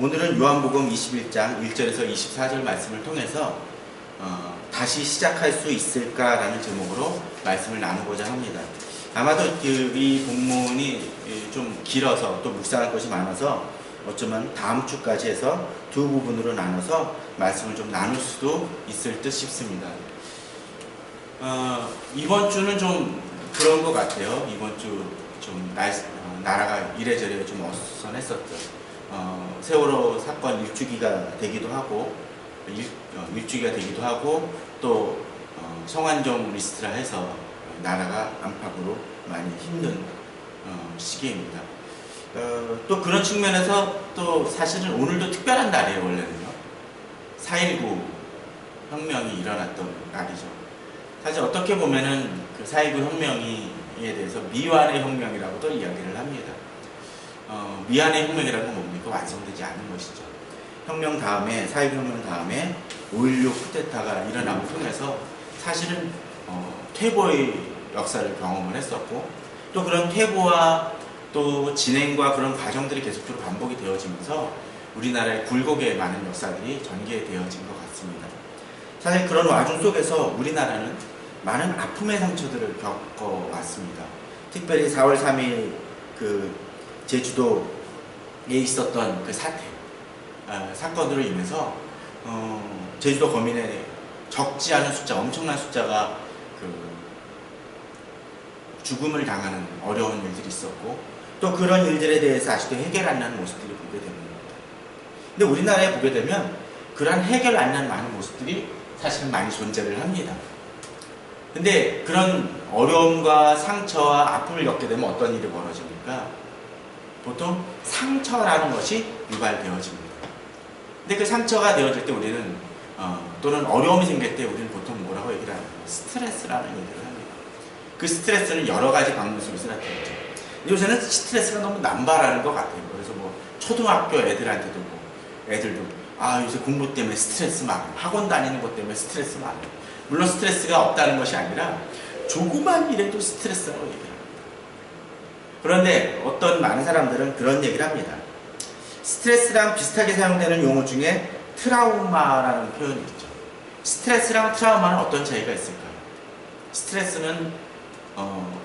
오늘은 요한복음 21장 1절에서 24절 말씀을 통해서 다시 시작할 수 있을까라는 제목으로 말씀을 나누고자 합니다. 아마도 이 본문이 좀 길어서 또 묵상할 것이 많아서 어쩌면 다음 주까지 해서 두 부분으로 나눠서 말씀을 좀 나눌 수도 있을 듯 싶습니다. 이번 주는 좀 그런 것 같아요. 이번 주 좀 나라가 이래저래 좀 어수선했었죠. 세월호 사건 일주기가 되기도 하고 또 성완종 리스트라 해서 나라가 안팎으로 많이 힘든 시기입니다. 또 그런 측면에서 또 사실은 오늘도 특별한 날이에요. 원래는요. 4.19 혁명이 일어났던 날이죠. 사실 어떻게 보면은 그 4.19 혁명에 대해서 미완의 혁명이라고도 이야기를 합니다. 미완의 혁명이라는 건 뭡니까? 완성되지 않은 것이죠. 혁명 다음에, 4.19 혁명 다음에 5.16 쿠데타가 일어남을 통해서 사실은 퇴보의 역사를 경험을 했었고, 또 그런 퇴보와 또 진행과 그런 과정들이 계속적으로 반복이 되어지면서 우리나라의 굴곡의 많은 역사들이 전개되어진 것 같습니다. 사실 그런 와중 속에서 우리나라는 많은 아픔의 상처들을 겪어왔습니다. 특별히 4월 3일 그 제주도에 있었던 그 사건으로 인해서 제주도 거민의 적지 않은 숫자, 엄청난 숫자가 그 죽음을 당하는 어려운 일들이 있었고, 또 그런 일들에 대해서 아직도 해결 안 나는 모습들이 보게 됩니다. 근데 우리나라에 보게 되면 그러한 해결 안 나는 많은 모습들이 사실은 많이 존재를 합니다. 근데 그런 어려움과 상처와 아픔을 겪게 되면 어떤 일이 벌어집니까? 보통 상처라는 것이 유발되어집니다. 근데 그 상처가 되어질 때 우리는 또는 어려움이 생길 때 우리는 보통 뭐라고 얘기를 합니까? 스트레스라는 얘기를 합니다. 그 스트레스는 여러 가지 방면 속에서 나타나죠. 요새는 스트레스가 너무 남발하는 것 같아요. 그래서 뭐 초등학교 애들한테도 애들도 요새 공부 때문에 스트레스 많아, 학원 다니는 것 때문에 스트레스 많아. 물론 스트레스가 없다는 것이 아니라 조그만 일에도 스트레스라고 얘기합니다. 그런데 어떤 많은 사람들은 그런 얘기를 합니다. 스트레스랑 비슷하게 사용되는 용어 중에 트라우마라는 표현이 있죠. 스트레스랑 트라우마는 어떤 차이가 있을까요? 스트레스는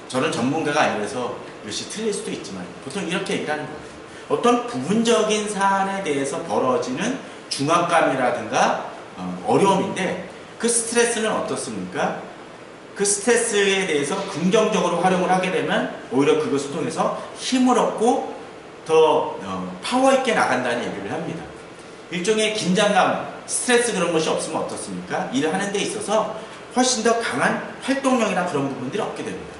저는 전문가가 아니라서 이것이 틀릴 수도 있지만 보통 이렇게 얘기를 하는 거예요. 어떤 부분적인 사안에 대해서 벌어지는 중압감이라든가 어려움인데, 그 스트레스는 어떻습니까? 그 스트레스에 대해서 긍정적으로 활용을 하게 되면 오히려 그것을 통해서 힘을 얻고 더 파워 있게 나간다는 얘기를 합니다. 일종의 긴장감, 스트레스 그런 것이 없으면 어떻습니까? 일을 하는 데 있어서 훨씬 더 강한 활동력이나 그런 부분들이 얻게 됩니다.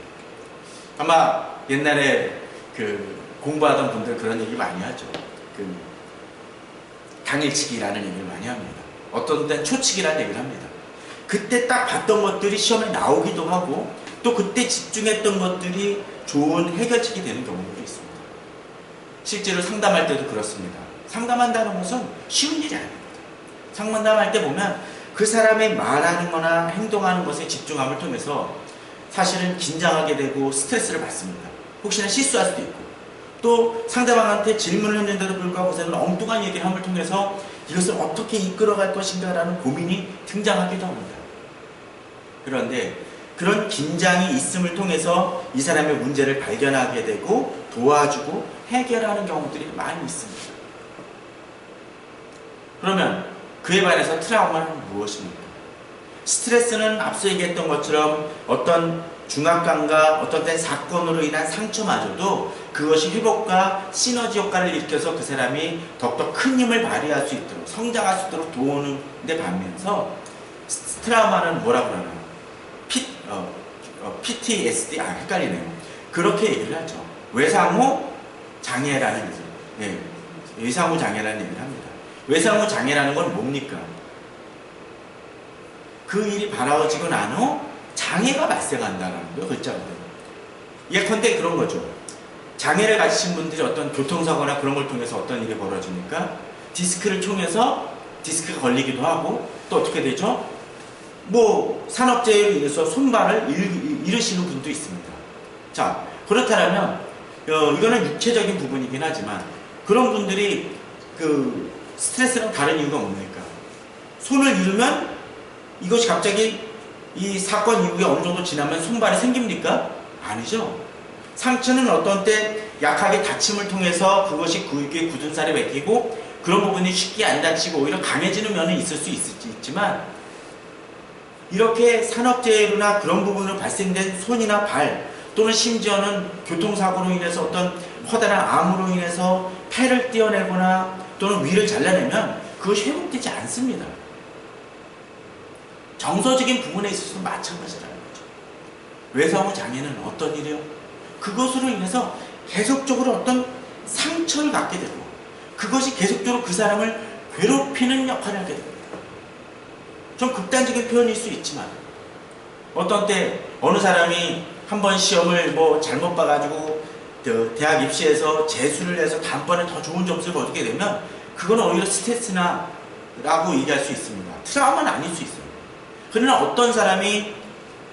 아마 옛날에 그 공부하던 분들 그런 얘기 많이 하죠. 그 당일치기라는 얘기를 많이 합니다. 어떤 때는 초치기라는 얘기를 합니다. 그때 딱 봤던 것들이 시험에 나오기도 하고, 또 그때 집중했던 것들이 좋은 해결책이 되는 경우도 있습니다. 실제로 상담할 때도 그렇습니다. 상담한다는 것은 쉬운 일이 아닙니다. 상담할 때 보면 그 사람의 말하는 거나 행동하는 것에 집중함을 통해서 사실은 긴장하게 되고 스트레스를 받습니다. 혹시나 실수할 수도 있고, 또 상대방한테 질문을 했는데도 불구하고 그는 엉뚱한 얘기를 함을 통해서 이것을 어떻게 이끌어갈 것인가 라는 고민이 등장하기도 합니다. 그런데 그런 긴장이 있음을 통해서 이 사람의 문제를 발견하게 되고 도와주고 해결하는 경우들이 많이 있습니다. 그러면 그에 반해서 트라우마는 무엇입니까? 스트레스는 앞서 얘기했던 것처럼 어떤 중압감과 어떤 때 사건으로 인한 상처마저도 그것이 회복과 시너지 효과를 일으켜서 그 사람이 더욱더 큰 힘을 발휘할 수 있도록, 성장할 수 있도록 도우는 데 반면서 트라우마는 뭐라고 그러나요? PTSD, 헷갈리네요. 그렇게 얘기를 하죠. 외상후 장애라는 거죠. 네, 외상후 장애라는 얘기를 합니다. 외상후 장애라는 건 뭡니까? 그 일이 벌어지고 난 후 장애가 발생한다는 거예요. 글자로. 예컨대 그런 거죠. 장애를 가지신 분들이 어떤 교통사고나 그런 걸 통해서 어떤 일이 벌어지니까 디스크를 통해서 디스크가 걸리기도 하고, 또 어떻게 되죠? 뭐 산업재해로 인해서 손발을 잃으시는 분도 있습니다. 자, 그렇다면 이거는 육체적인 부분이긴 하지만 그런 분들이 그 스트레스랑 다른 이유가 뭡니까? 손을 이루면 이것이 갑자기 이 사건 이후에 어느 정도 지나면 손발이 생깁니까? 아니죠. 상처는 어떤 때 약하게 다침을 통해서 그것이 그게 굳은 살에 맥히고 그런 부분이 쉽게 안 다치고 오히려 강해지는 면은 있을 수 있지만 이렇게 산업재해로나 그런 부분으로 발생된 손이나 발 또는 심지어는 교통사고로 인해서 어떤 커다란 암으로 인해서 폐를 떼어내거나 또는 위를 잘라내면 그것이 회복되지 않습니다. 정서적인 부분에 있어서도 마찬가지라는 거죠. 외상후 장애는 어떤 일이요? 그것으로 인해서 계속적으로 어떤 상처를 갖게 되고 그것이 계속적으로 그 사람을 괴롭히는 역할을 하게 됩니다. 좀 극단적인 표현일 수 있지만 어떤 때 어느 사람이 한번 시험을 뭐 잘못 봐가지고 대학 입시에서 재수를 해서 다음번에 더 좋은 점수를 거두게 되면 그거는 오히려 스트레스나 라고 얘기할 수 있습니다. 트라우마는 아닐 수 있어요. 그러나 어떤 사람이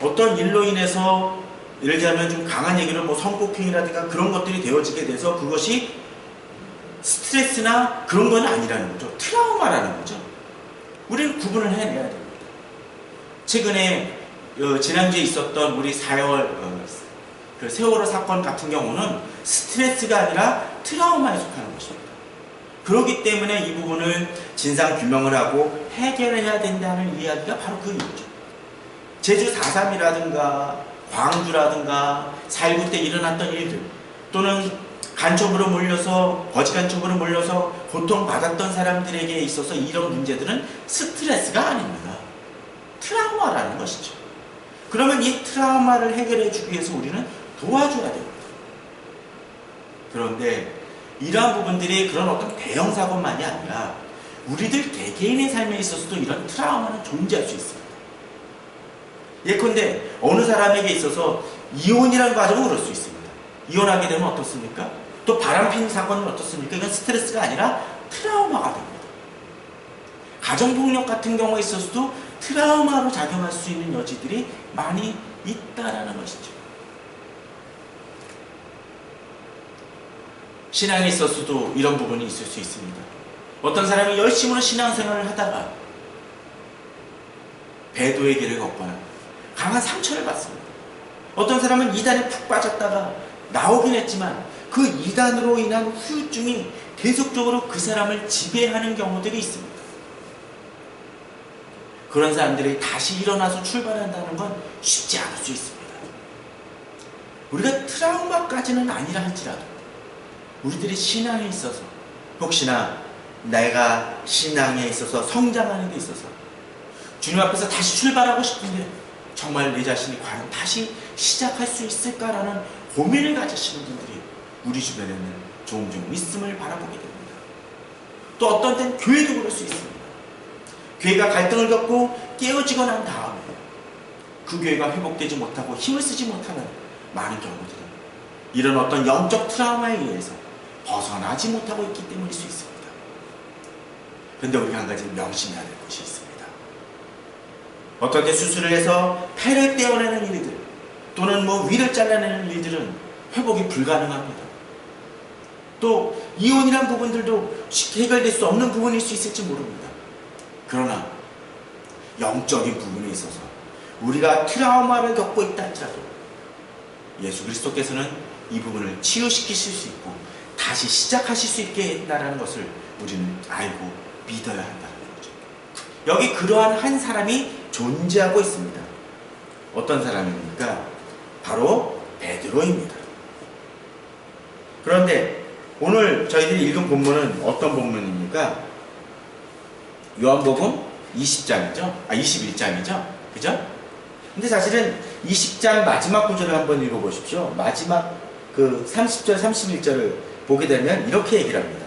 어떤 일로 인해서 예를 들면 좀 강한 얘기를 뭐 성폭행이라든가 그런 것들이 되어지게 돼서 그것이 스트레스나 그런 건 아니라는 거죠. 트라우마라는 거죠. 우리는 구분을 해내야 됩니다. 최근에 지난주에 있었던 우리 4월 그 세월호 사건 같은 경우는 스트레스가 아니라 트라우마에 속하는 것입니다. 그렇기 때문에 이 부분을 진상 규명을 하고 해결해야 된다는 이야기가 바로 그 이유죠. 제주 4.3이라든가 광주라든가 4.19 때 일어났던 일들 또는 간첩으로 몰려서 거짓 간첩으로 몰려서 고통받았던 사람들에게 있어서 이런 문제들은 스트레스가 아닙니다. 트라우마라는 것이죠. 그러면 이 트라우마를 해결해 주기 위해서 우리는 도와줘야 됩니다. 그런데 이러한 부분들이 그런 어떤 대형 사고만이 아니라 우리들 개개인의 삶에 있어서도 이런 트라우마는 존재할 수 있습니다. 예컨대 어느 사람에게 있어서 이혼이라는 과정은 그럴 수 있습니다. 이혼하게 되면 어떻습니까? 또 바람핀 사건은 어떻습니까? 이건 스트레스가 아니라 트라우마가 됩니다. 가정폭력 같은 경우에 있어서도 트라우마로 작용할 수 있는 여지들이 많이 있다라는 것이죠. 신앙에 있어서도 이런 부분이 있을 수 있습니다. 어떤 사람이 열심으로 신앙생활을 하다가 배도의 길을 걷거나 강한 상처를 받습니다. 어떤 사람은 이단에 푹 빠졌다가 나오긴 했지만 그 이단으로 인한 후유증이 계속적으로 그 사람을 지배하는 경우들이 있습니다. 그런 사람들이 다시 일어나서 출발한다는 건 쉽지 않을 수 있습니다. 우리가 트라우마까지는 아니라 할지라도 우리들이 신앙에 있어서 혹시나 내가 신앙에 있어서 성장하는 데 있어서 주님 앞에서 다시 출발하고 싶은데 정말 내 자신이 과연 다시 시작할 수 있을까라는 고민을 가지시는 분들이 우리 주변에는 종종 있음을 바라보게 됩니다. 또 어떤 때는 교회도 그럴 수 있습니다. 교회가 갈등을 겪고 깨어지고 난 다음에 그 교회가 회복되지 못하고 힘을 쓰지 못하는 많은 경우들은 이런 어떤 영적 트라우마에 의해서 벗어나지 못하고 있기 때문일 수 있습니다. 그런데 우리가 한 가지 명심해야 될 것이 있습니다. 어떤 때 수술을 해서 폐를 떼어내는 일들 또는 뭐 위를 잘라내는 일들은 회복이 불가능합니다. 또 이혼이라는 부분들도 쉽게 해결될 수 없는 부분일 수 있을지 모릅니다. 그러나 영적인 부분에 있어서 우리가 트라우마를 겪고 있다 할지라도 예수 그리스도께서는 이 부분을 치유시키실 수 있고 다시 시작하실 수 있게 했다는 것을 우리는 알고 믿어야 한다는 거죠. 여기 그러한 한 사람이 존재하고 있습니다. 어떤 사람입니까? 바로 베드로입니다. 그런데 오늘 저희들이 읽은 본문은 어떤 본문입니까? 요한복음 20장이죠? 21장이죠? 그죠? 근데 사실은 20장 마지막 구절을 한번 읽어보십시오. 마지막 그 30절, 31절을 보게 되면 이렇게 얘기를 합니다.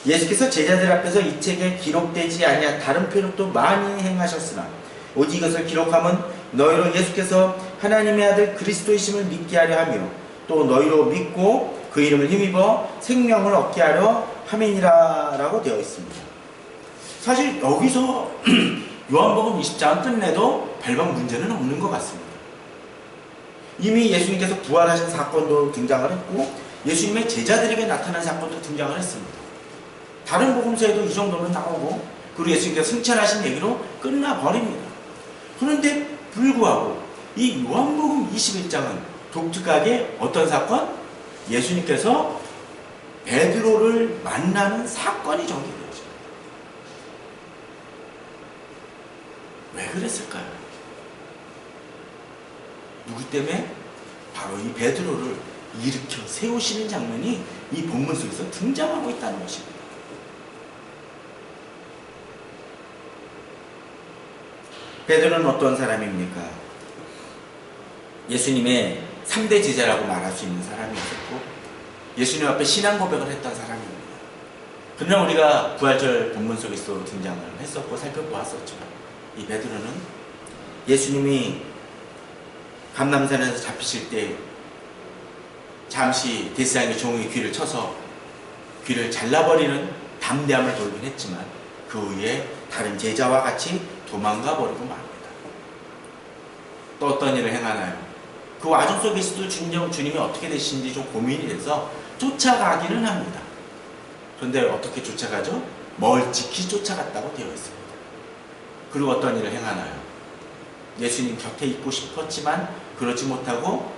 예수께서 제자들 앞에서 이 책에 기록되지 아니한 다른 표적도 많이 행하셨으나 오직 이것을 기록함은 너희로 예수께서 하나님의 아들 그리스도이심을 믿게 하려 하며 또 너희로 믿고 그 이름을 힘입어 생명을 얻게 하려 함이니라 라고 되어 있습니다. 사실 여기서 요한복음 20장은 끝내도 별반 문제는 없는 것 같습니다. 이미 예수님께서 부활하신 사건도 등장을 했고 예수님의 제자들에게 나타난 사건도 등장을 했습니다. 다른 복음서에도 이 정도는 나오고, 그리고 예수님께서 승천하신 얘기로 끝나버립니다. 그런데 불구하고 이 요한복음 21장은 독특하게 어떤 사건? 예수님께서 베드로를 만나는 사건이 전개되어집니다. 왜 그랬을까요? 누구 때문에? 바로 이 베드로를 일으켜 세우시는 장면이 이 본문 속에서 등장하고 있다는 것입니다. 베드로는 어떤 사람입니까? 예수님의 3대 제자라고 말할 수 있는 사람이었고, 예수님 앞에 신앙 고백을 했던 사람입니다. 그러나 우리가 부활절 본문 속에서 등장을 했었고 살펴보았었죠. 이 베드로는 예수님이 감람산에서 잡히실 때 잠시 대제사장의 종의 귀를 쳐서 귀를 잘라버리는 담대함을 보이긴 했지만 그 후에 다른 제자와 같이 도망가 버리고 맙니다. 또 어떤 일을 행하나요? 그 와중 속에서도 주님이 어떻게 되시는지 좀 고민이 돼서 쫓아가기는 합니다. 그런데 어떻게 쫓아가죠? 멀찍이 쫓아갔다고 되어 있습니다. 그리고 어떤 일을 행하나요? 예수님 곁에 있고 싶었지만 그러지 못하고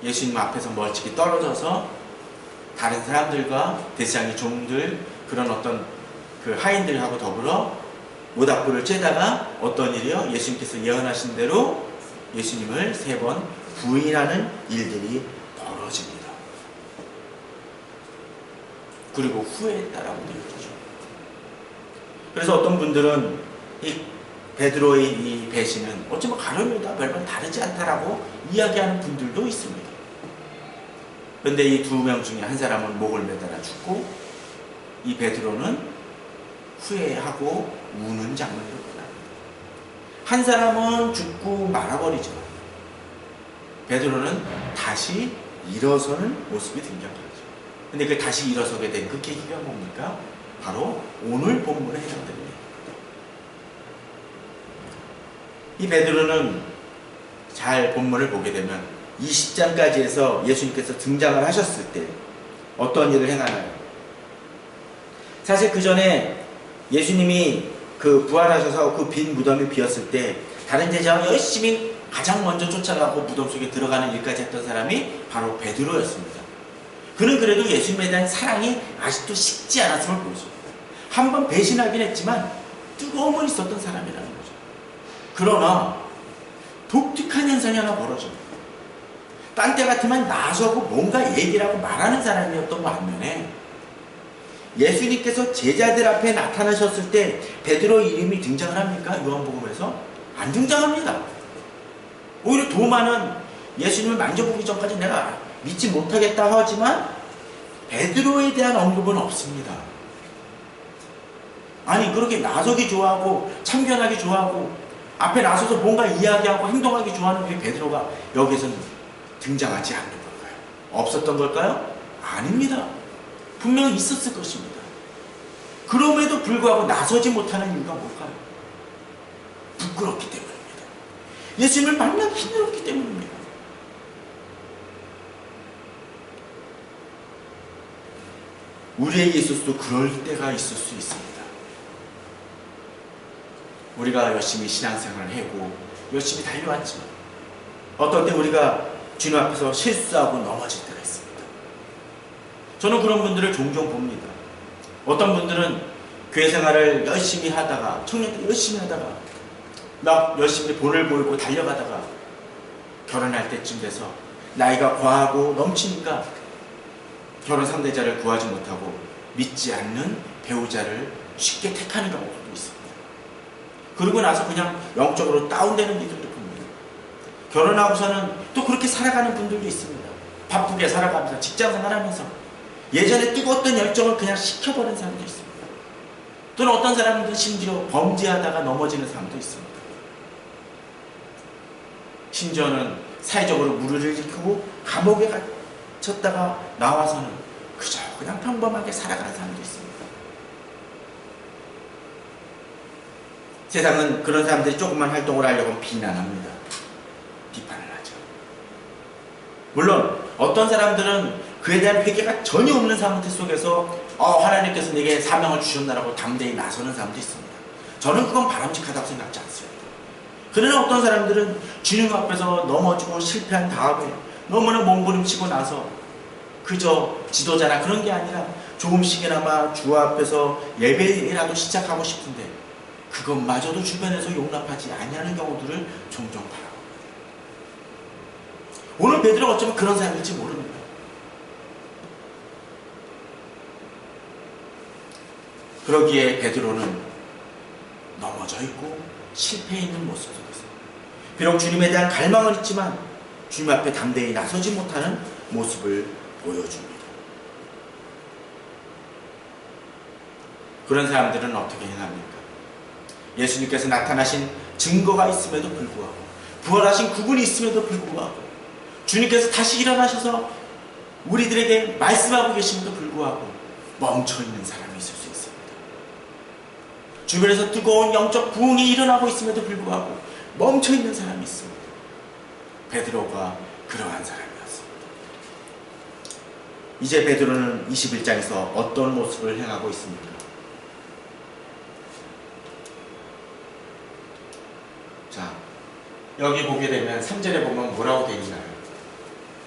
예수님 앞에서 멀찍이 떨어져서 다른 사람들과 대제사장의 종들, 그런 어떤 그 하인들하고 더불어 모닥불을 쬐다가 어떤 일이요? 예수님께서 예언하신 대로 예수님을 3번 부인하는 일들이 벌어집니다. 그리고 후회했다라고 되어 있죠. 그래서 어떤 분들은 이 베드로의 이 배신은 어쩌면 가룟유다 별반 다르지 않다라고 이야기하는 분들도 있습니다. 그런데 이 2명 중에 한 사람은 목을 매달아 죽고, 이 베드로는 후회하고 우는 장면으로 끝납니다. 한 사람은 죽고 말아버리지만 베드로는 다시 일어서는 모습이 등장하죠. 근데 그 다시 일어서게 된 그 계기가 뭡니까? 바로 오늘 본문에 해당됩니다. 이 베드로는 잘 본문을 보게 되면 20장까지 해서 예수님께서 등장을 하셨을 때 어떤 일을 행하나요? 사실 그 전에 예수님이 그 부활하셔서 그 빈 무덤이 비었을 때 다른 제자와 열심히 가장 먼저 쫓아가고 무덤 속에 들어가는 일까지 했던 사람이 바로 베드로였습니다. 그는 그래도 예수님에 대한 사랑이 아직도 식지 않았음을 보여줍니다. 한번 배신하긴 했지만 뜨거움은 있었던 사람이라는 거죠. 그러나 독특한 현상이 하나 벌어집니다. 딴 때 같으면 나서고 뭔가 얘기를 하고 말하는 사람이었던 반면에 예수님께서 제자들 앞에 나타나셨을 때 베드로 이름이 등장을 합니까? 요한복음에서 안 등장합니다. 오히려 도마는 예수님을 만져보기 전까지 내가 믿지 못하겠다 하지만 베드로에 대한 언급은 없습니다. 아니 그렇게 나서기 좋아하고 참견하기 좋아하고 앞에 나서서 뭔가 이야기하고 행동하기 좋아하는 왜 베드로가 여기서는 등장하지 않는 걸까요? 없었던 걸까요? 아닙니다. 분명히 있었을 것입니다. 그럼에도 불구하고 나서지 못하는 이유가 뭘까요? 부끄럽기 때문입니다. 예수님을 만나기 힘들었기 때문입니다. 우리에게 있어서도 그럴 때가 있을 수 있습니다. 우리가 열심히 신앙생활을 하고 열심히 달려왔지만 어떤 때 우리가 주님 앞에서 실수하고 넘어질 때가 있습니다. 저는 그런 분들을 종종 봅니다. 어떤 분들은 교회 생활을 열심히 하다가 청년 때 열심히 하다가 막 열심히 본을 보이고 달려가다가 결혼할 때쯤 돼서 나이가 과하고 넘치니까 결혼 상대자를 구하지 못하고 믿지 않는 배우자를 쉽게 택하는 경우도 있습니다. 그러고 나서 그냥 영적으로 다운되는 이들도 봅니다. 결혼하고서는 또 그렇게 살아가는 분들도 있습니다. 바쁘게 살아가면서 직장생활하면서 예전에 뜨거웠던 열정을 그냥 식혀버린 사람도 있습니다. 또는 어떤 사람들은 심지어 범죄하다가 넘어지는 사람도 있습니다. 심지어는 사회적으로 무리를 일으키고 감옥에 갇혔다가 나와서는 그저 그냥 평범하게 살아가는 사람도 있습니다. 세상은 그런 사람들이 조금만 활동을 하려고 비난합니다. 비판을 하죠. 물론 어떤 사람들은 그에 대한 회개가 전혀 없는 상태 속에서 하나님께서 내게 사명을 주셨나라고 담대히 나서는 사람도 있습니다. 저는 그건 바람직하다고 생각지 않습니다. 그러나 어떤 사람들은 주님 앞에서 넘어지고 실패한 다음에 너무나 몸부림치고 나서 그저 지도자나 그런 게 아니라 조금씩이나마 주 앞에서 예배라도 시작하고 싶은데 그것마저도 주변에서 용납하지 아니하는 경우들을 종종 바라봅니다. 오늘 베드로가 어쩌면 그런 사람일지 모릅니다. 그러기에 베드로는 넘어져 있고 실패해 있는 모습 속에서 비록 주님에 대한 갈망은 있지만 주님 앞에 담대히 나서지 못하는 모습을 보여줍니다. 그런 사람들은 어떻게 행합니까? 예수님께서 나타나신 증거가 있음에도 불구하고 부활하신 그분이 있음에도 불구하고 주님께서 다시 일어나셔서 우리들에게 말씀하고 계심에도 불구하고 멈춰있는 사람이 있을 수 있습니다. 주변에서 뜨거운 영적 부흥이 일어나고 있음에도 불구하고 멈춰있는 사람이 있습니다. 베드로가 그러한 사람이었습니다. 이제 베드로는 21장에서 어떤 모습을 행하고 있습니까? 자, 여기 보게 되면 3절에 보면 뭐라고 되어 있나요?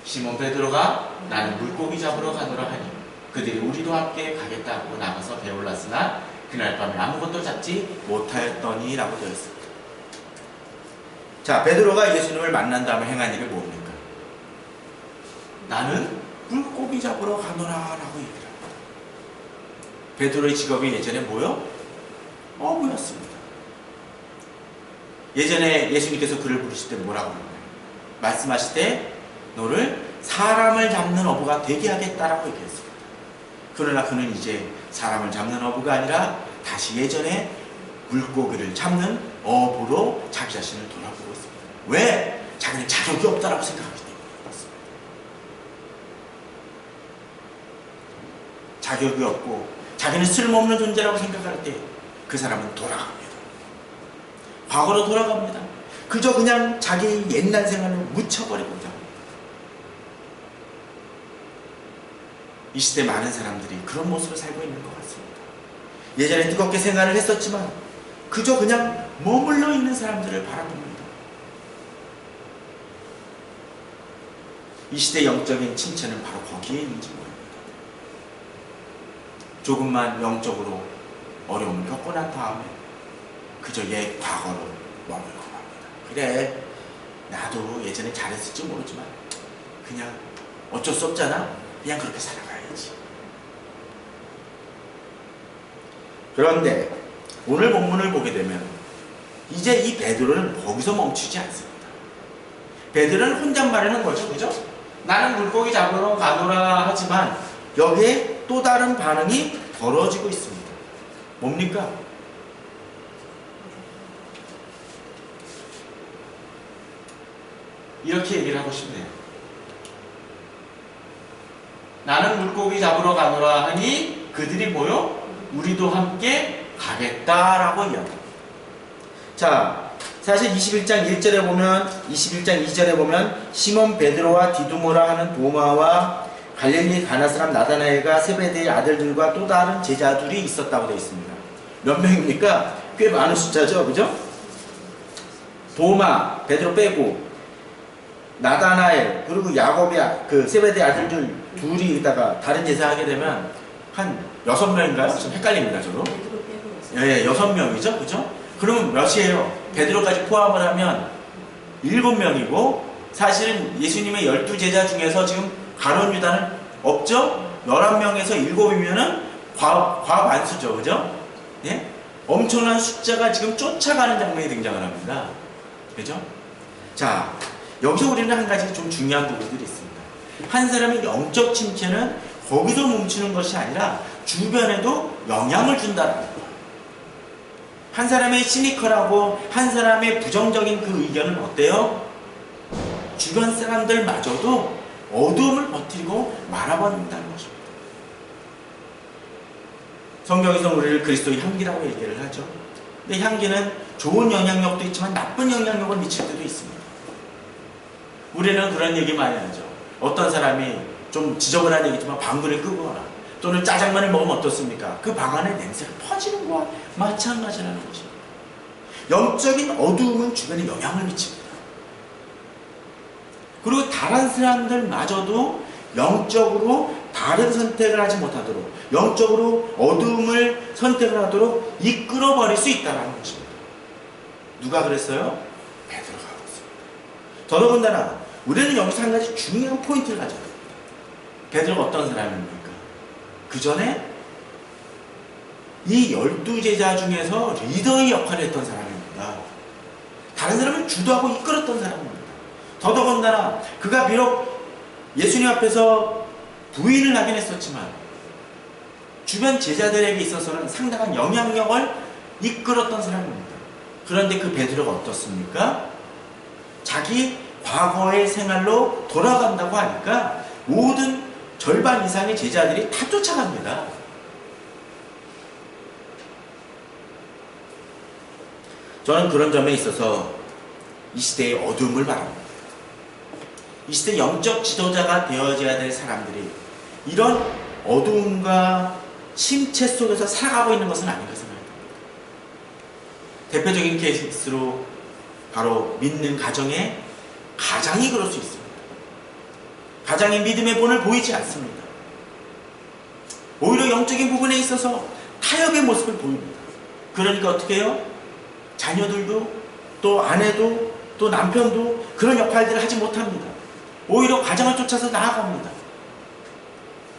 시몬 베드로가 나는 물고기 잡으러 가노라 하니 그들이 우리도 함께 가겠다고 나가서 배에 올랐으나 그날 밤에 아무것도 잡지 못하였더니 라고 되어 있습니다. 자, 베드로가 예수님을 만난 다음에 행한 일이 뭡니까? 나는 물고기 잡으러 가노라 라고 얘기를 합니다. 베드로의 직업이 예전에 뭐요? 어부였습니다. 예전에 예수님께서 그를 부르실 때 뭐라고 그러나요? 말씀하실 때 너를 사람을 잡는 어부가 되게 하겠다라고 얘기했습니다. 그러나 그는 이제 사람을 잡는 어부가 아니라 다시 예전에 물고기를 잡는 어부로 자기 자신을 돌아보고 있습니다. 왜? 자기는 자격이 없다라고 생각하기 때문에 그렇습니다. 자격이 없고 자기는 쓸모없는 존재라고 생각할 때 그 사람은 돌아갑니다. 과거로 돌아갑니다. 그저 그냥 자기 옛날 생활을 묻혀버리고자 합니다. 이 시대 많은 사람들이 그런 모습을 살고 있는 것 같습니다. 예전에 뜨겁게 생활을 했었지만 그저 그냥 머물러 있는 사람들을 바라봅니다. 이 시대 영적인 침체는 바로 거기에 있는지 모릅니다. 조금만 영적으로 어려움을 겪고 난 다음에 그저 옛 과거로 머물고 맙니다. 그래, 나도 예전에 잘했을지 모르지만 그냥 어쩔 수 없잖아. 그냥 그렇게 살아가야지. 그런데 오늘 본문을 보게 되면 이제 이 베드로는 거기서 멈추지 않습니다. 베드로는 혼잣말을 하는 거죠. 그죠? 나는 물고기 잡으러 가노라 하지만 여기에 또 다른 반응이 벌어지고 있습니다. 뭡니까? 이렇게 얘기를 하고 싶네요. 나는 물고기 잡으러 가노라 하니 그들이 뭐요? 우리도 함께 가겠다라고 이야기합니다. 자, 사실 21장 1절에 보면 21장 2절에 보면 시몬 베드로와 디두모라 하는 도마와 갈릴리 가나 사람 나다나엘과 세베대의 아들들과 또 다른 제자들이 있었다고 되어 있습니다. 몇 명입니까? 꽤 많은 숫자죠, 그죠? 도마, 베드로 빼고 나다나엘 그리고 야곱의 그 세베대의 아들들 둘이 있다가 다른 제사하게 되면 한 6명인가요? 좀 헷갈립니다, 저도. 예, 6명이죠, 그죠? 그러면 몇이에요? 베드로까지 포함을 하면 7명이고 사실은 예수님의 12제자 중에서 지금 가룟 유다는 없죠? 11명에서 7이면은 과반수죠, 그죠? 예? 엄청난 숫자가 지금 쫓아가는 장면이 등장을 합니다. 그죠? 자, 여기서 우리는 한 가지 좀 중요한 부분들이 있습니다. 한 사람의 영적 침체는 거기서 뭉치는 것이 아니라 주변에도 영향을 준다는 거예요. 한 사람의 시니컬하고 한 사람의 부정적인 그 의견은 어때요? 주변 사람들마저도 어두움을 버티고 말아버린다는 것입니다. 성경에서 우리를 그리스도의 향기라고 얘기를 하죠. 근데 향기는 좋은 영향력도 있지만 나쁜 영향력을 미칠 때도 있습니다. 우리는 그런 얘기 많이 하죠. 어떤 사람이 좀 지저분한 얘기지만 방귀를 끄거나 또는 짜장면을 먹으면 어떻습니까? 그 방 안에 냄새가 퍼지는 거와 마찬가지라는 것입니다. 영적인 어두움은 주변에 영향을 미칩니다. 그리고 다른 사람들마저도 영적으로 바른 선택을 하지 못하도록, 영적으로 어두움을 선택을 하도록 이끌어버릴 수 있다는 것입니다. 누가 그랬어요? 베드로가 그랬습니다. 더더군다나 우리는 여기서 한 가지 중요한 포인트를 가져야 됩니다. 베드로가 어떤 사람입니까? 그 전에 이 12제자 중에서 리더의 역할을 했던 사람입니다. 다른 사람을 주도하고 이끌었던 사람입니다. 더더군다나 그가 비록 예수님 앞에서 부인을 하긴 했었지만 주변 제자들에게 있어서는 상당한 영향력을 이끌었던 사람입니다. 그런데 그 베드로가 어떻습니까? 자기 과거의 생활로 돌아간다고 하니까 모든 절반 이상의 제자들이 다 쫓아갑니다. 저는 그런 점에 있어서 이 시대의 어둠을 바랍니다. 이 시대 영적 지도자가 되어져야 될 사람들이 이런 어두움과 침체 속에서 살아가고 있는 것은 아닌가 생각합니다. 대표적인 케이스로 바로 믿는 가정이 그럴 수 있습니다. 가장이 믿음의 본을 보이지 않습니다. 오히려 영적인 부분에 있어서 타협의 모습을 보입니다. 그러니까 어떻게 해요? 자녀들도 또 아내도 또 남편도 그런 역할들을 하지 못합니다. 오히려 가정을 쫓아서 나아갑니다.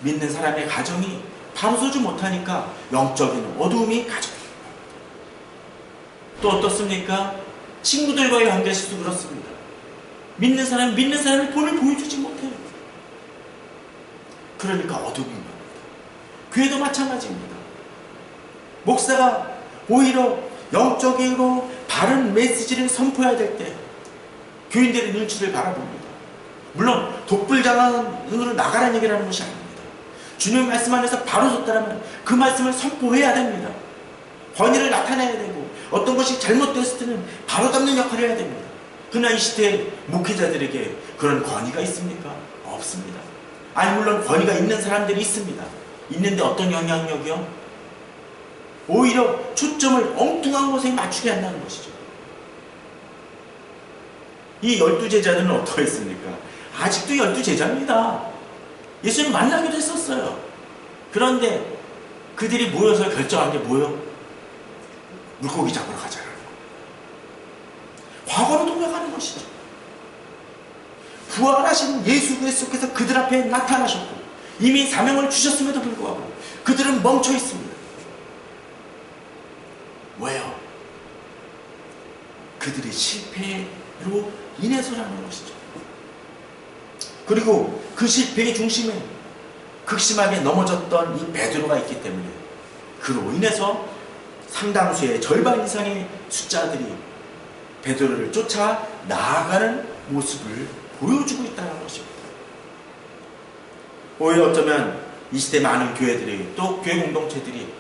믿는 사람의 가정이 바로 서지 못하니까 영적인 어두움이 가져옵니다. 또 어떻습니까? 친구들과의 관계에서도 그렇습니다. 믿는 사람의 본을 보여주지 못해요. 그러니까 어둠이 납니다. 교회도 마찬가지입니다. 목사가 오히려 영적으로 바른 메시지를 선포해야 될 때 교인들의 눈치를 바라봅니다. 물론 독불장언으로 나가라는 얘기라는 것이 아닙니다. 주님의 말씀 안에서 바로 섰다면 그 말씀을 선포해야 됩니다. 권위를 나타내야 되고 어떤 것이 잘못됐을 때는 바로 잡는 역할을 해야 됩니다. 그러나 이 시대의 목회자들에게 그런 권위가 있습니까? 없습니다. 아니 물론 권위가 있는 사람들이 있습니다. 있는데 어떤 영향력이요? 오히려 초점을 엉뚱한 곳에 맞추게 한다는 것이죠. 이 12제자들은 어떻게 했습니까? 아직도 12제자입니다. 예수님 만나기도 했었어요. 그런데 그들이 모여서 결정한 게 뭐예요? 물고기 잡으러 가자는 거. 과거로 돌아가는 것이죠. 부활하신 예수 그리스도께서 그들 앞에 나타나셨고 이미 사명을 주셨음에도 불구하고 그들은 멈춰 있습니다. 왜요? 그들의 실패로 인해서라는 것이죠. 그리고 그 실패의 중심에 극심하게 넘어졌던 이 베드로가 있기 때문에 그로 인해서 상당수의 절반 이상의 숫자들이 베드로를 쫓아 나아가는 모습을 보여주고 있다는 것입니다. 오히려 어쩌면 이 시대 많은 교회들이 또 교회 공동체들이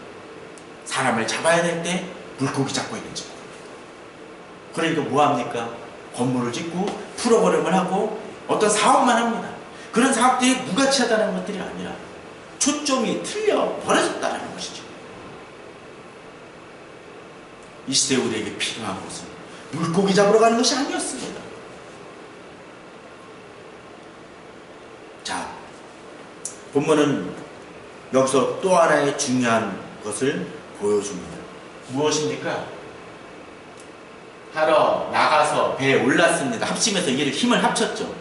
사람을 잡아야 될 때 물고기 잡고 있는지 모릅니다. 그러니까 뭐합니까? 건물을 짓고 프로그램을 하고 어떤 사업만 합니다. 그런 사업들이 무가치하다는 것들이 아니라 초점이 틀려 버려졌다는 것이죠. 이 시대에 우리에게 필요한 것은 물고기 잡으러 가는 것이 아니었습니다. 자, 본문은 여기서 또 하나의 중요한 것을 보여줍니다. 무엇입니까? 하러 나가서 배에 올랐습니다. 합심해서 힘을 합쳤죠.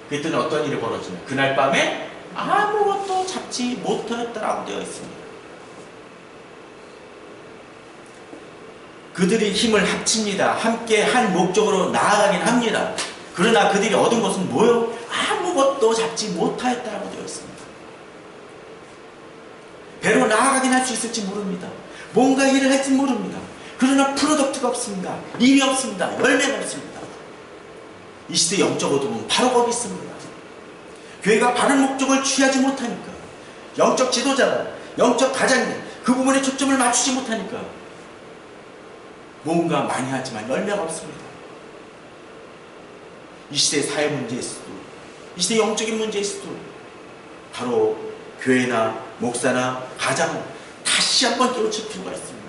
그랬더니 어떤 일이 벌어지냐? 그날 밤에 아무것도 잡지 못하였다라고 되어 있습니다. 그들이 힘을 합칩니다. 함께 한 목적으로 나아가긴 합니다. 그러나 그들이 얻은 것은 뭐요? 아무것도 잡지 못하였다라고 되어 있습니다. 배로 나아가긴 할 수 있을지 모릅니다. 뭔가 일을 할지 모릅니다. 그러나 프로덕트가 없습니다. 일이 없습니다. 열매가 없습니다. 이 시대 영적 어둠은 바로 거기 있습니다. 교회가 바른 목적을 취하지 못하니까, 영적 지도자가, 영적 가장이 그 부분에 초점을 맞추지 못하니까 뭔가 많이 하지만 열매가 없습니다. 이 시대의 사회 문제에서도, 이 시대의 영적인 문제에서도 바로 교회나 목사나 가장을 다시 한번 깨우칠 필요가 있습니다.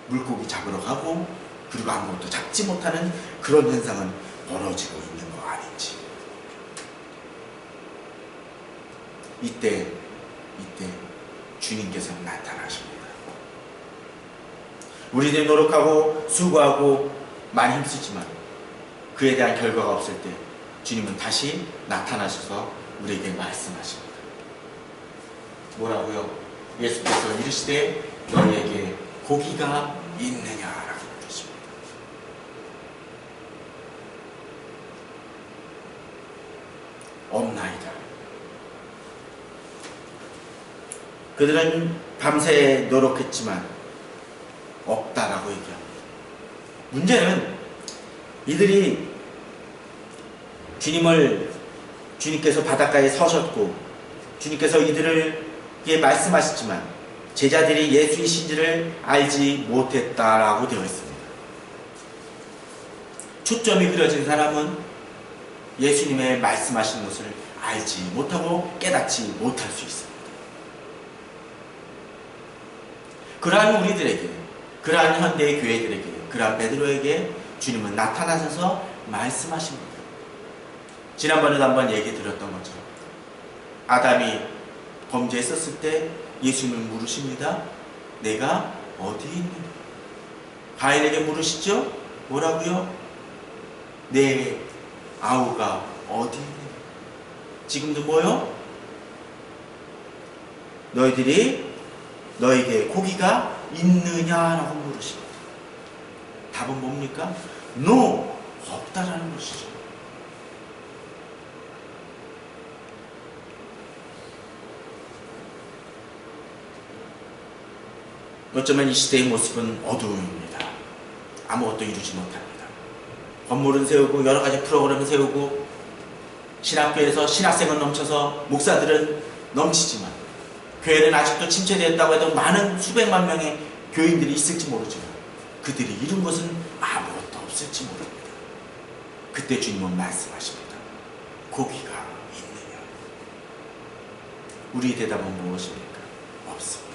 물고기 잡으러 가고 그리고 아무것도 잡지 못하는 그런 현상은 벌어지고 있는 거 아닌지. 이때 주님께서 나타나십니다. 우리들이 노력하고 수고하고 많이 힘쓰지만 그에 대한 결과가 없을 때 주님은 다시 나타나셔서 우리에게 말씀하십니다. 뭐라고요? 예수께서 이르시되 너희에게 고기가 있느냐라고 그러십니다. 없나이다. 그들은 밤새 노력했지만 없다라고 얘기합니다. 문제는 이들이 주님께서 바닷가에 서셨고 주님께서 이들에게 말씀하셨지만 제자들이 예수이신지를 알지 못했다라고 되어 있습니다. 초점이 그려진 사람은 예수님의 말씀하신 것을 알지 못하고 깨닫지 못할 수 있습니다. 그러한 우리들에게, 그러한 현대의 교회들에게, 그러한 베드로에게 주님은 나타나셔서 말씀하십니다. 지난번에도 한번 얘기 드렸던 것처럼 아담이 범죄했었을 때 예수님을 물으십니다. 내가 어디에 있느냐? 가인에게 물으시죠? 뭐라고요? 내 아우가 어디 있느냐? 지금도 뭐요? 너에게 고기가 있느냐라고 물으십니다. 답은 뭡니까? No! 없다라는 것이죠. 어쩌면 이 시대의 모습은 어두움입니다. 아무것도 이루지 못합니다. 건물은 세우고 여러 가지 프로그램을 세우고 신학교에서 신학생은 넘쳐서 목사들은 넘치지만 교회는 아직도 침체되었다고 해도 많은 수백만 명의 교인들이 있을지 모르지만 그들이 이룬 것은 아무것도 없을지 모릅니다. 그때 주님은 말씀하십니다. 고기가 있느냐? 우리의 대답은 무엇입니까? 없습니다.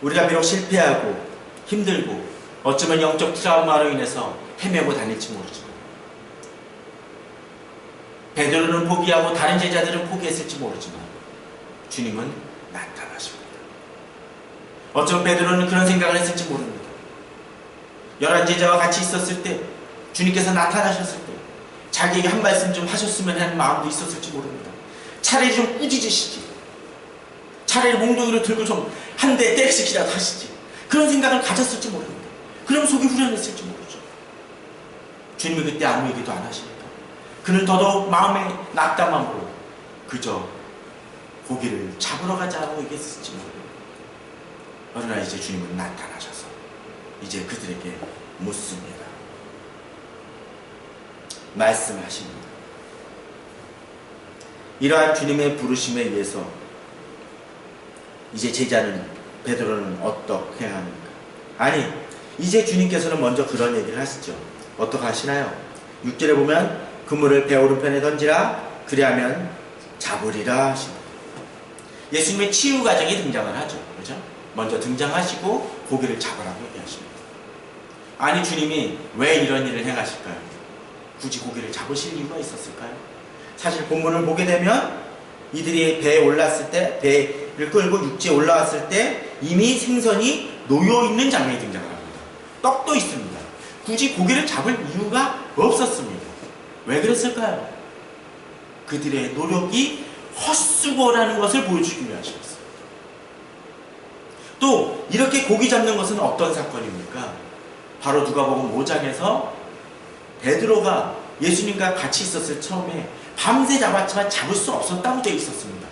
우리가 비록 실패하고 힘들고 어쩌면 영적 트라우마로 인해서 헤매고 다닐지 모르지만 베드로는 포기하고 다른 제자들은 포기했을지 모르지만 주님은 나타나십니다. 어쩌면 베드로는 그런 생각을 했을지 모릅니다. 11제자와 같이 있었을 때 주님께서 나타나셨을 때 자기에게 한 말씀 좀 하셨으면 하는 마음도 있었을지 모릅니다. 차라리 좀 꾸짖으시지, 차라리 몽둥이를 들고 좀 한 대 때리시기라도 하시지, 그런 생각을 가졌을지 모릅니다. 그럼 속이 후련했을지 모르죠. 주님이 그때 아무 얘기도 안 하십니다. 그는 더더욱 마음의 낙담함으로 그저 고기를 잡으러 가자고 얘기했을지 모릅니다. 어느 날 이제 주님은 나타나셔서 이제 그들에게 묻습니다. 말씀하십니다. 이러한 주님의 부르심에 의해서 이제 제자는, 베드로는 어떻게 합니까? 아니, 이제 주님께서는 먼저 그런 얘기를 하시죠. 어떻게 하시나요? 6절에 보면 그물을 배 오른편에 던지라, 그리하면 잡으리라 하십니다. 예수님의 치유 과정이 등장을 하죠. 그렇죠? 먼저 등장하시고 고기를 잡으라고 얘기하십니다. 아니, 주님이 왜 이런 일을 행하실까요? 굳이 고기를 잡으실 이유가 있었을까요? 사실 본문을 보게 되면 이들이 배에 올랐을 때, 배를 끌고 육지에 올라왔을 때 이미 생선이 놓여있는 장면이 등장을 합니다. 떡도 있습니다. 굳이 고기를 잡을 이유가 없었습니다. 왜 그랬을까요? 그들의 노력이 헛수고라는 것을 보여주기 위하셨습니다. 또 이렇게 고기 잡는 것은 어떤 사건입니까? 바로 누가복음 5장에서 베드로가 예수님과 같이 있었을 처음에 밤새 잡았지만 잡을 수 없었다고 되어 있었습니다.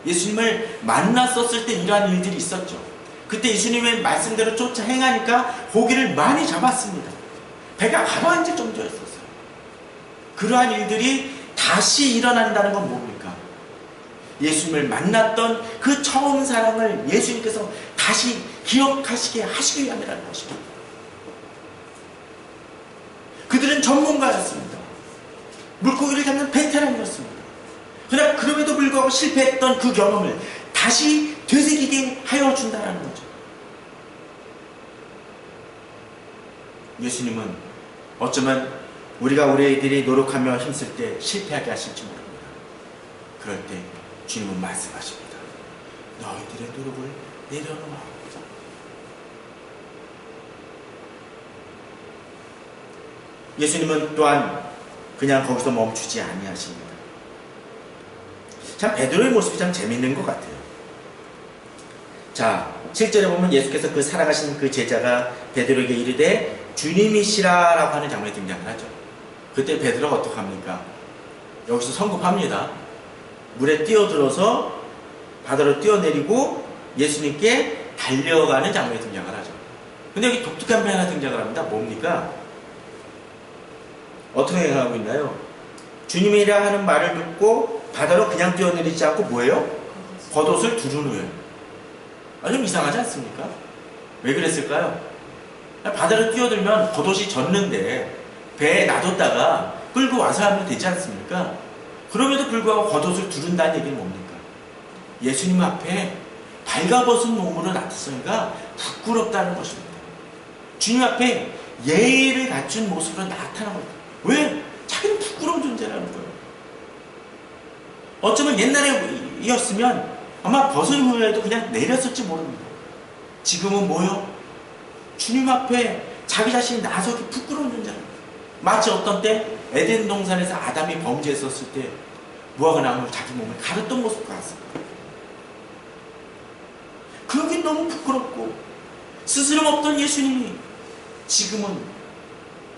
예수님을 만났었을 때 이러한 일들이 있었죠. 그때 예수님의 말씀대로 쫓아 행하니까 고기를 많이 잡았습니다. 배가 가라앉을 정도였었어요. 그러한 일들이 다시 일어난다는 건 뭡니까? 예수님을 만났던 그 처음 사랑을 예수님께서 다시 기억하시게 하시기 위함이라는 것입니다. 그들은 전문가였습니다. 물고기를 잡는 베테랑이었습니다. 그러나 그럼에도 불구하고 실패했던 그 경험을 다시 되새기게 하여 준다라는 거죠. 예수님은 어쩌면 우리가 우리들이 노력하며 힘쓸 때 실패하게 하실지 모릅니다. 그럴 때 주님은 말씀하십니다. 너희들의 노력을 내려놓아. 예수님은 또한 그냥 거기서 멈추지 아니하십니다. 참 베드로의 모습이 참 재밌는 것 같아요. 자, 7절에 보면 예수께서 그 살아가신 그 제자가 베드로에게 이르되 주님이시라 라고 하는 장면이 등장을 하죠. 그때 베드로가 어떻게 합니까? 여기서 성급합니다. 물에 뛰어들어서 바다로 뛰어내리고 예수님께 달려가는 장면이 등장을 하죠. 근데 여기 독특한 표현이 하나 등장을 합니다. 뭡니까? 어떻게 생각하고 있나요? 주님이라 하는 말을 듣고 바다로 그냥 뛰어내리지 않고 뭐예요? 겉옷을 두른 후에. 좀 이상하지 않습니까? 왜 그랬을까요? 바다로 뛰어들면 겉옷이 젖는데 배에 놔뒀다가 끌고 와서 하면 되지 않습니까? 그럼에도 불구하고 겉옷을 두른다는 얘기는 뭡니까? 예수님 앞에 발가벗은 몸으로 나타서니까 부끄럽다는 것입니다. 주님 앞에 예의를 갖춘 모습으로 나타나는 겁니다. 왜? 자기는 부끄러운 존재라는 거예요. 어쩌면 옛날에였으면 아마 벗은 후에도 그냥 내렸을지 모릅니다. 지금은 뭐요? 주님 앞에 자기 자신이 나서기 부끄러운 존재랍니다. 마치 어떤 때 에덴 동산에서 아담이 범죄했었을 때 무화과 나무로 자기 몸을 가렸던 모습과 같습니다. 그러긴 너무 부끄럽고 스스럼 없던 예수님이 지금은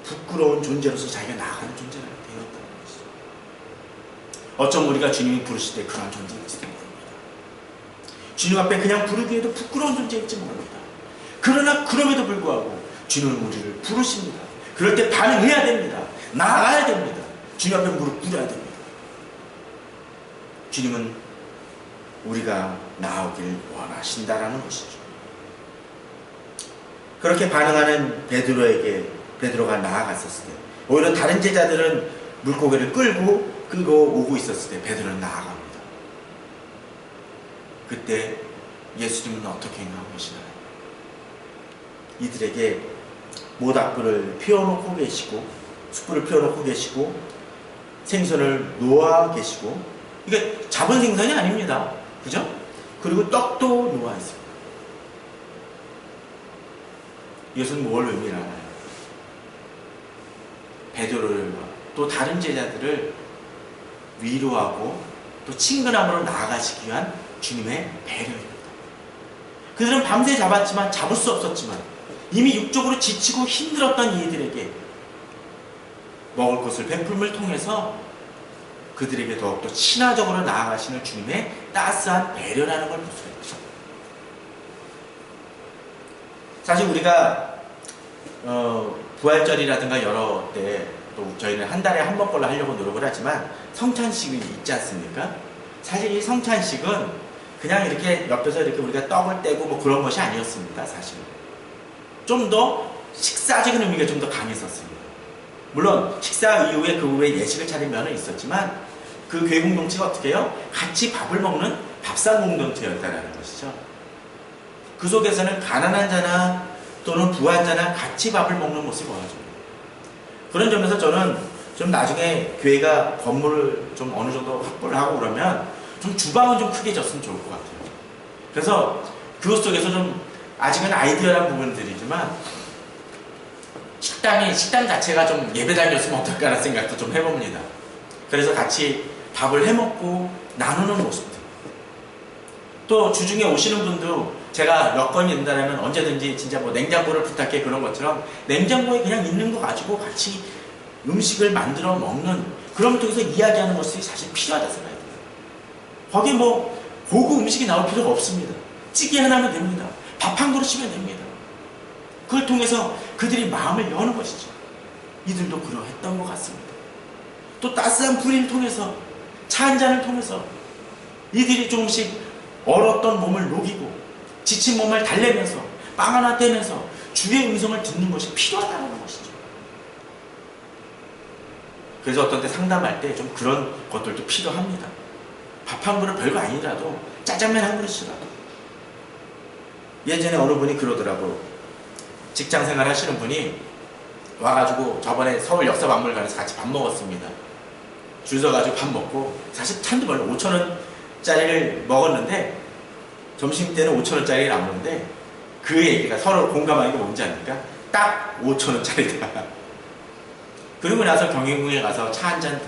부끄러운 존재로서 자기가 나아가는 존재가 되었다는 것이죠. 어쩜 우리가 주님이 부르실 때 그런 존재일지도 모릅니다. 주님 앞에 그냥 부르기에도 부끄러운 존재일지 모릅니다. 그러나 그럼에도 불구하고 주님은 우리를 부르십니다. 그럴 때 반응해야 됩니다. 나아가야 됩니다. 주님 앞에 무릎 꿇어야 됩니다. 주님은 우리가 나아오길 원하신다라는 것이죠. 그렇게 반응하는 베드로가 나아갔었을 때, 오히려 다른 제자들은 물고기를 끌고 오고 있었을 때 베드로는 나아갑니다. 그때 예수님은 어떻게 행하고 계시나요? 이들에게 모닥불을 피워놓고 계시고, 숯불을 피워놓고 계시고, 생선을 놓아 계시고, 이게 잡은 생선이 아닙니다. 그죠? 그리고 떡도 놓아 있습니다. 이것은 뭘 의미하나요? 베드로를 또 다른 제자들을 위로하고 또 친근함으로 나아가시기 위한 주님의 배려입니다. 그들은 밤새 잡았지만 잡을 수 없었지만 이미 육적으로 지치고 힘들었던 이들에게 먹을 것을 베풀음을 통해서 그들에게 더욱더 친화적으로 나아가시는 주님의 따스한 배려라는 걸 볼 수가 있죠. 사실 우리가 부활절이라든가 여러 때 또 저희는 한 달에 한 번 걸로 하려고 노력을 하지만 성찬식이 있지 않습니까? 사실 이 성찬식은 그냥 이렇게 옆에서 이렇게 우리가 떡을 떼고 뭐 그런 것이 아니었습니다. 사실 좀 더 식사적인 의미가 좀 더 강했었습니다. 물론 식사 이후에 그 후에 예식을 차린 면은 있었지만 그 교회 공동체가 어떻게 해요? 같이 밥을 먹는 밥상 공동체였다는 것이죠. 그 속에서는 가난한 자나 또는 부한 자나 같이 밥을 먹는 모습을 보여줍니다. 그런 점에서 저는 좀 나중에 교회가 건물을 좀 어느 정도 확보를 하고 그러면 좀 주방은 좀 크게 졌으면 좋을 것 같아요. 그래서 그것 속에서 좀 아직은 아이디어란 부분들이지만 식당 자체가 좀 예배당이었으면 어떨까라는 생각도 좀 해봅니다. 그래서 같이 밥을 해먹고 나누는 모습들. 또 주중에 오시는 분도 제가 여건이 된다면 언제든지 진짜 뭐 냉장고를 부탁해 그런 것처럼 냉장고에 그냥 있는 거 가지고 같이 음식을 만들어 먹는 그런 통해서 이야기하는 것이 사실 필요하다 생각해요. 거기 뭐 고급 음식이 나올 필요가 없습니다. 찌개 하나면 됩니다. 밥 한 그릇이면 됩니다. 그걸 통해서 그들이 마음을 여는 것이죠. 이들도 그러했던 것 같습니다. 또 따스한 불을 통해서 차 한 잔을 통해서 이들이 조금씩 얼었던 몸을 녹이고 지친 몸을 달래면서 빵 하나 떼면서 주의 음성을 듣는 것이 필요하다는 것이죠. 그래서 어떤 때 상담할 때 좀 그런 것들도 필요합니다. 밥 한 그릇 별거 아니라도 짜장면 한 그릇이라도. 예전에 어느 분이 그러더라고. 직장생활 하시는 분이 와가지고 저번에 서울 역사박물관에서 같이 밥 먹었습니다. 줄 서가지고 밥 먹고 사실 찬도 별로 5,000원짜리를 먹었는데 점심 때는 5,000원짜리를 나오는데 그 얘기가 서로 공감하는 게 뭔지 아닙니까? 딱 5,000원짜리다. 그리고 나서 경인궁에 가서 차 한잔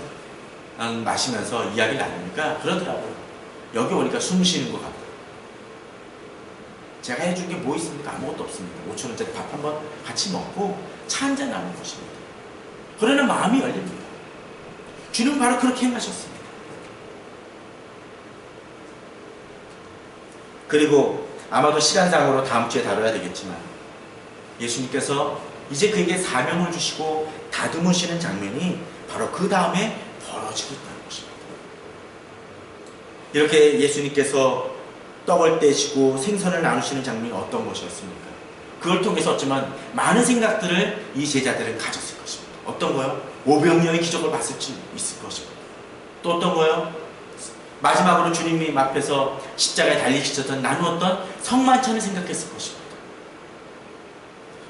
마시면서 이야기를 나누니까 그러더라고요. 여기 오니까 숨 쉬는 것 같다. 제가 해준 게 뭐 있습니까? 아무것도 없습니다. 5,000원짜리 밥 한번 같이 먹고 차 한잔 나누는 것입니다. 그러는 마음이 열립니다. 주님은 바로 그렇게 행하셨습니다. 그리고 아마도 시간상으로 다음 주에 다뤄야 되겠지만 예수님께서 이제 그에게 사명을 주시고 다듬으시는 장면이 바로 그 다음에 벌어지고 있다는 것입니다. 이렇게 예수님께서 떡을 떼시고 생선을 나누시는 장면이 어떤 것이었습니까? 그걸 통해서 어쩌면 많은 생각들을 이 제자들은 가졌을 것입니다. 어떤 거요? 오병이어의 기적을 봤을 수 있을 것입니다. 또 어떤 거요? 마지막으로 주님이 앞에서 십자가에 달리시던 나누었던 성만찬을 생각했을 것입니다.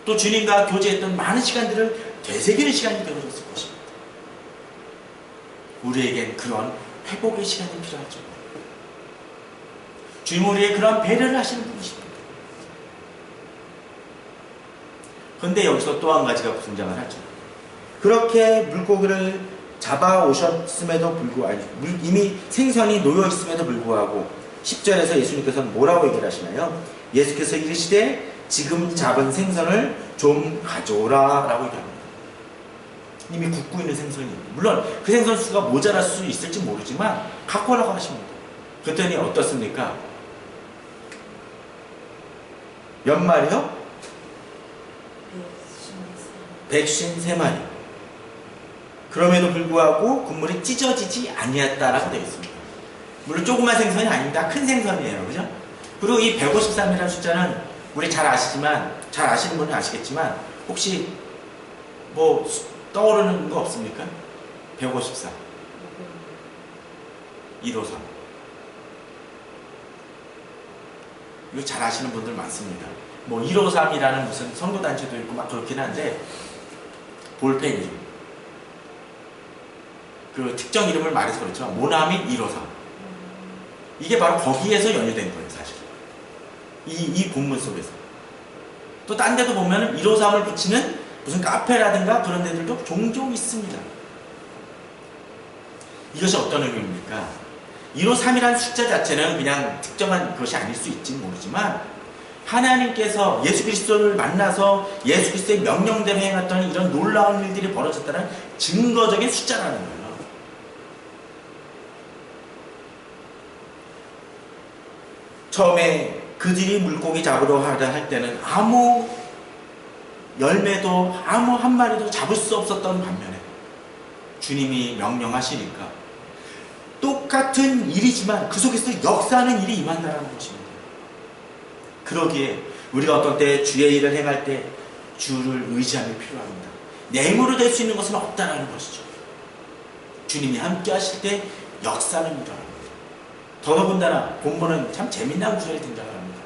또 주님과 교제했던 많은 시간들을 되새기는 시간이 되어졌을 것입니다. 우리에겐 그런 회복의 시간이 필요하죠. 주님 우리의 그런 배려를 하시는 분이십니다. 그런데 여기서 또 한 가지가 등장을 하죠. 그렇게 물고기를 잡아오셨음에도 불구하고 이미 생선이 놓여있음에도 불구하고 10절에서 예수님께서는 뭐라고 얘기를 하시나요? 예수께서 이르시되 지금 잡은 생선을 좀 가져오라 라고 얘기합니다. 이미 굽고 있는 생선이 물론 그 생선 수가 모자랄 수 있을지 모르지만 갖고 오라고 하십니다. 그랬더니 어떻습니까? 몇 마리요? 153마리. 그럼에도 불구하고 국물이 찢어지지 아니했다라고 되어 있습니다. 물론 조그만 생선이 아닙니다. 큰 생선이에요. 그죠? 그리고 이 153이라는 숫자는 우리 잘 아시지만, 잘 아시는 분은 아시겠지만 혹시 뭐 떠오르는 거 없습니까? 154 153 이거 잘 아시는 분들 많습니다. 뭐 153이라는 무슨 선교단체도 있고 막 그렇긴 한데 볼펜이 그 특정 이름을 말해서 그렇죠. 모나미 153 이게 바로 거기에서 연유된 거예요. 사실 이 본문 속에서 또 딴 데도 보면 153을 붙이는 무슨 카페라든가 그런 데들도 종종 있습니다. 이것이 어떤 의미입니까? 153이라는 숫자 자체는 그냥 특정한 것이 아닐 수 있지는 모르지만 하나님께서 예수 그리스도를 만나서 예수 그리스도의 명령대로 행했던 이런 놀라운 일들이 벌어졌다는 증거적인 숫자라는 거예요. 처음에 그들이 물고기 잡으러 하려 할 때는 아무 열매도 아무 한 마리도 잡을 수 없었던 반면에 주님이 명령하시니까 똑같은 일이지만 그 속에서 역사하는 일이 임한다는 것입니다. 그러기에 우리가 어떤 때 주의 일을 행할 때 주를 의지함이 필요합니다. 내 힘으로 될 수 있는 것은 없다는 것이죠. 주님이 함께 하실 때 역사는 일어납니다. 더더군다나 본문은 참 재미난 구절이 등장을 합니다.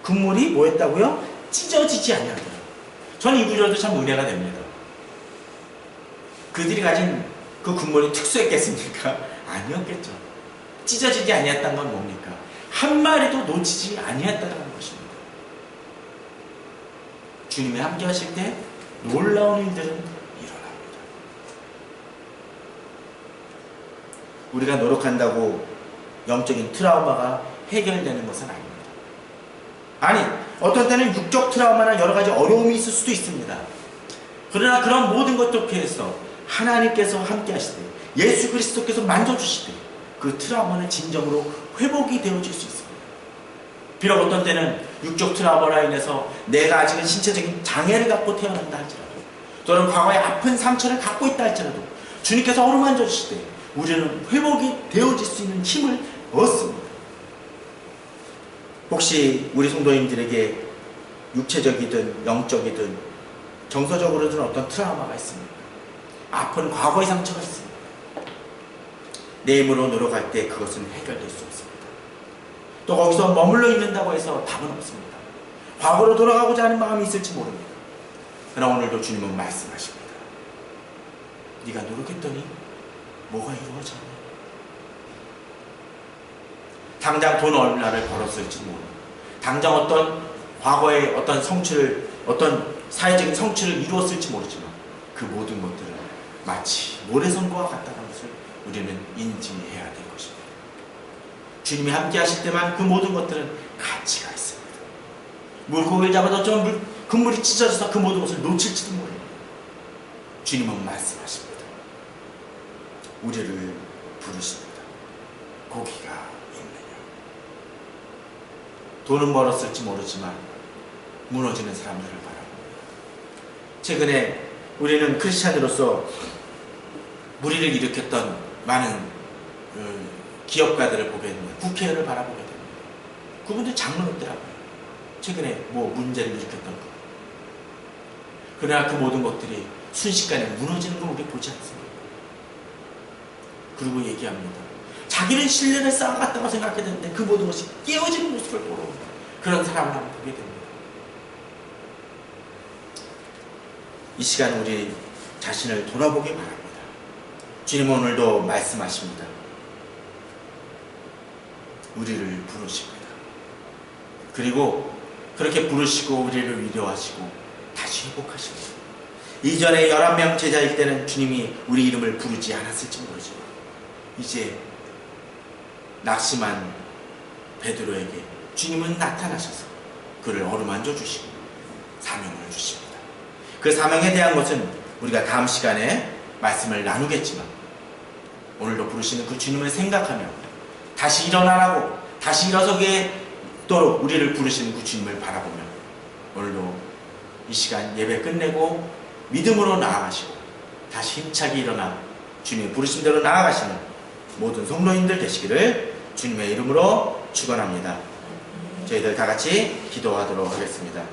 국물이 뭐였다고요? 찢어지지 아니하더라. 저는 이 구절도 참 은혜가 됩니다. 그들이 가진 그 국물이 특수했겠습니까? 아니었겠죠. 찢어지지 아니했다는 건 뭡니까? 한 마리도 놓치지 아니했다는 것입니다. 주님이 함께 하실 때 놀라운 일들은 일어납니다. 우리가 노력한다고 영적인 트라우마가 해결되는 것은 아닙니다. 아니, 어떤 때는 육적 트라우마나 여러 가지 어려움이 있을 수도 있습니다. 그러나 그런 모든 것들 피해서 하나님께서 함께 하실 때, 예수 그리스도께서 만져주실 때 그 트라우마는 진정으로 회복이 되어질 수 있습니다. 비록 어떤 때는 육적 트라우마로 인해서 내가 아직은 신체적인 장애를 갖고 태어난다 할지라도 또는 과거에 아픈 상처를 갖고 있다 할지라도 주님께서 어루만져 주실 때 우리는 회복이 되어질 수 있는 힘을 얻습니다. 혹시 우리 성도님들에게 육체적이든 영적이든 정서적으로든 어떤 트라우마가 있습니까? 아픈 과거의 상처가 있습니다. 내 힘으로 노력할 때 그것은 해결될 수 없습니다. 또 거기서 머물러 있는다고 해서 답은 없습니다. 과거로 돌아가고자 하는 마음이 있을지 모릅니다. 그러나 오늘도 주님은 말씀하십니다. 네가 노력했더니 뭐가 이루어졌냐? 당장 돈 얼마를 벌었을지 모릅니다. 당장 어떤 과거의 어떤 성취를, 어떤 사회적인 성취를 이루었을지 모르지만 그 모든 것들은 마치 모래성과와 같다는 것을 우리는 인지해야 될 것입니다. 주님이 함께 하실 때만 그 모든 것들은 가치가 있습니다. 물고기를 잡아도 좀 그물이 찢어져서 그 모든 것을 놓칠지도 모릅니다. 주님은 말씀하십니다. 우리를 부르십니다. 고기가 있느냐? 돈은 벌었을지 모르지만 무너지는 사람들을 바라봅니다. 최근에 우리는 크리스찬으로서 무리를 일으켰던 많은 기업가들을 보게 됩니다. 국회의원을 바라보게 됩니다. 그분들 장로였더라고요. 최근에 뭐 문제를 일으켰던 거. 그러나 그 모든 것들이 순식간에 무너지는 걸 우리 보지 않습니다. 그리고 얘기합니다. 자기는 신뢰를 쌓아갔다고 생각했는데 그 모든 것이 깨어지는 모습을 보러 그런 사람을 한번 보게 됩니다. 이 시간 우리 자신을 돌아보기 바랍니다. 주님 오늘도 말씀하십니다. 우리를 부르십니다. 그리고 그렇게 부르시고 우리를 위로하시고 다시 회복하십니다. 이전에 11명 제자일 때는 주님이 우리 이름을 부르지 않았을지 모르지만 이제 낙심한 베드로에게 주님은 나타나셔서 그를 어루만져 주시고 사명을 주십니다. 그 사명에 대한 것은 우리가 다음 시간에 말씀을 나누겠지만 오늘도 부르시는 그 주님을 생각하며 다시 일어나라고 다시 일어서게 또 우리를 부르시는 그 주님을 바라보며 오늘도 이 시간 예배 끝내고 믿음으로 나아가시고 다시 힘차게 일어나 주님의 부르심대로 나아가시는 모든 성도님들 되시기를 주님의 이름으로 축원합니다. 저희들 다 같이 기도하도록 하겠습니다.